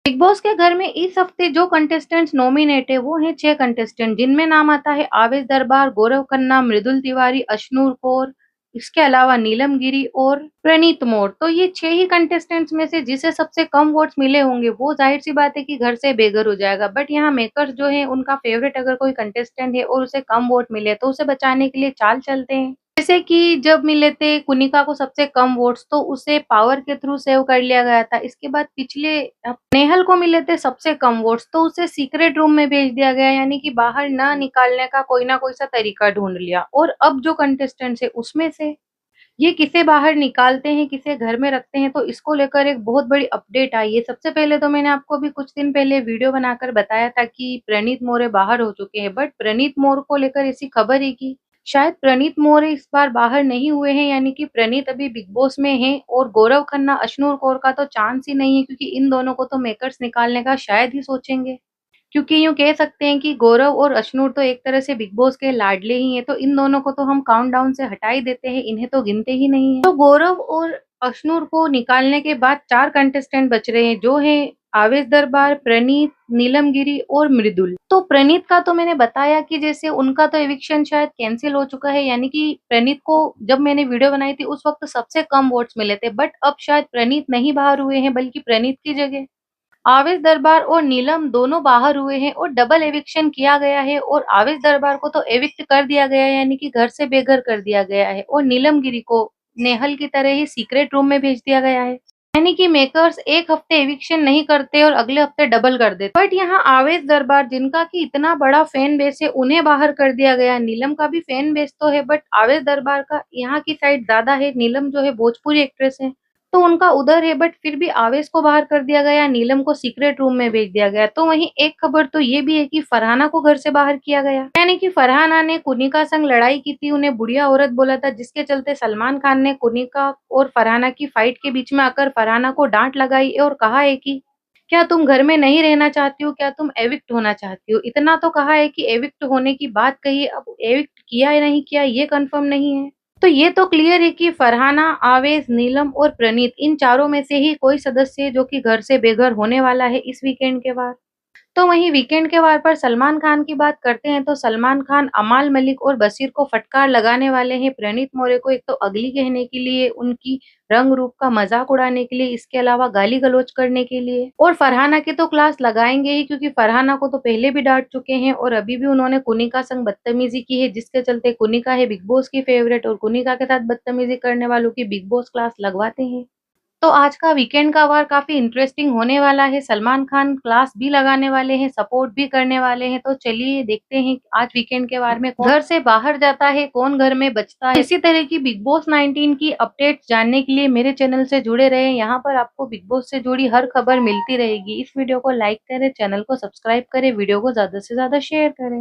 Big boss के घर में इस हफ्ते जो कंटेस्टेंट्स नॉमिनेट है वो हैं 6 कंटेस्टेंट, जिनमें नाम आता है आवेश दरबार, गौरव खन्ना, मृदुल तिवारी, अशनूर कौर, इसके अलावा नीलम गिरी और प्रणीत मोर। तो ये 6 ही कंटेस्टेंट्स में से जिसे सबसे कम वोट्स मिले होंगे वो जाहिर सी बात है कि घर से बेघर हो जाएगा। बट यहाँ मेकर्स जो है उनका फेवरेट अगर कोई कंटेस्टेंट है और उसे कम वोट मिले तो उसे बचाने के लिए चाल चलते हैं। जैसे कि जब मिले थे कुनिका को सबसे कम वोट्स तो उसे पावर के थ्रू सेव कर लिया गया था। इसके बाद पिछले नेहल को मिले थे सबसे कम वोट्स तो उसे सीक्रेट रूम में भेज दिया गया, यानी कि बाहर ना निकालने का कोई ना कोई सा तरीका ढूंढ लिया। और अब जो कंटेस्टेंट्स है उसमें से ये किसे बाहर निकालते हैं, किसे घर में रखते हैं, तो इसको लेकर एक बहुत बड़ी अपडेट आई है। सबसे पहले तो मैंने आपको अभी कुछ दिन पहले वीडियो बनाकर बताया था कि प्रणीत मोरे बाहर हो चुके हैं, बट प्रणीत मोर को लेकर ऐसी खबर है कि शायद प्रणीत मोरे इस बार बाहर नहीं हुए हैं, यानी कि प्रणीत अभी बिग बॉस में हैं। और गौरव खन्ना, अशनूर कौर का तो चांस ही नहीं है, क्योंकि इन दोनों को तो मेकर्स निकालने का शायद ही सोचेंगे। क्योंकि यूँ कह सकते हैं कि गौरव और अशनूर तो एक तरह से बिग बॉस के लाडले ही हैं, तो इन दोनों को तो हम काउंटडाउन से हटा ही देते हैं, इन्हें तो गिनते ही नहीं हैं। तो गौरव और अशनूर को निकालने के बाद 4 कंटेस्टेंट बच रहे हैं, जो हैं आवेश दरबार, प्रणीत, नीलम गिरी और मृदुल। तो प्रणीत का तो मैंने बताया कि जैसे उनका तो एविक्शन शायद कैंसिल हो चुका है, यानी कि प्रणीत को जब मैंने वीडियो बनाई थी उस वक्त सबसे कम वोट्स मिले थे। बट अब शायद प्रणीत नहीं बाहर हुए हैं, बल्कि प्रणीत की जगह आवेश दरबार और नीलम दोनों बाहर हुए हैं और डबल एविक्शन किया गया है। और आवेश दरबार को तो एविक्ट कर दिया गया है, यानी कि घर से बेघर कर दिया गया है, और नीलम गिरी को नेहल की तरह ही सीक्रेट रूम में भेज दिया गया है। यानी कि मेकर्स एक हफ्ते एविक्शन नहीं करते और अगले हफ्ते डबल कर देते। बट यहाँ आवेश दरबार, जिनका कि इतना बड़ा फैन बेस है, उन्हें बाहर कर दिया गया। नीलम का भी फैन बेस तो है, बट आवेश दरबार का यहाँ की साइड ज्यादा है। नीलम जो है भोजपुरी एक्ट्रेस है तो उनका उधर है, बट फिर भी आवेश को बाहर कर दिया गया, नीलम को सीक्रेट रूम में भेज दिया गया। तो वहीं एक खबर तो ये भी है कि फरहाना को घर से बाहर किया गया, यानी कि फरहाना ने कुनिका संग लड़ाई की थी, उन्हें बुढ़िया औरत बोला था, जिसके चलते सलमान खान ने कुनिका और फरहाना की फाइट के बीच में आकर फरहाना को डांट लगाई और कहा है कि क्या तुम घर में नहीं रहना चाहती हो, क्या तुम एविक्ट होना चाहती हो। इतना तो कहा है कि एविक्ट होने की बात कही है, अब एविक्ट किया या नहीं किया ये कंफर्म नहीं है। तो ये तो क्लियर है कि फरहाना, आवेश, नीलम और प्रणीत इन चारों में से ही कोई सदस्य है जो कि घर से बेघर होने वाला है इस वीकेंड के बाद। तो वहीं वीकेंड के वार पर सलमान खान की बात करते हैं तो सलमान खान अमाल मलिक और बशीर को फटकार लगाने वाले हैं। प्रणीत मोरे को एक तो अगली कहने के लिए, उनकी रंग रूप का मजाक उड़ाने के लिए, इसके अलावा गाली गलौज करने के लिए, और फरहाना के तो क्लास लगाएंगे ही, क्योंकि फरहाना को तो पहले भी डांट चुके हैं और अभी भी उन्होंने कुनिका संग बदतमीजी की है, जिसके चलते कुनिका है बिग बॉस की फेवरेट और कुनिका के साथ बदतमीजी करने वालों की बिग बॉस क्लास लगवाते हैं। तो आज का वीकेंड का वार काफी इंटरेस्टिंग होने वाला है। सलमान खान क्लास भी लगाने वाले हैं, सपोर्ट भी करने वाले हैं। तो चलिए देखते हैं आज वीकेंड के वार में कौन घर से बाहर जाता है, कौन घर में बचता है। इसी तरह की बिग बॉस 19 की अपडेट्स जानने के लिए मेरे चैनल से जुड़े रहे। यहाँ पर आपको बिग बॉस से जुड़ी हर खबर मिलती रहेगी। इस वीडियो को लाइक करें, चैनल को सब्सक्राइब करें, वीडियो को ज्यादा से ज्यादा शेयर करें।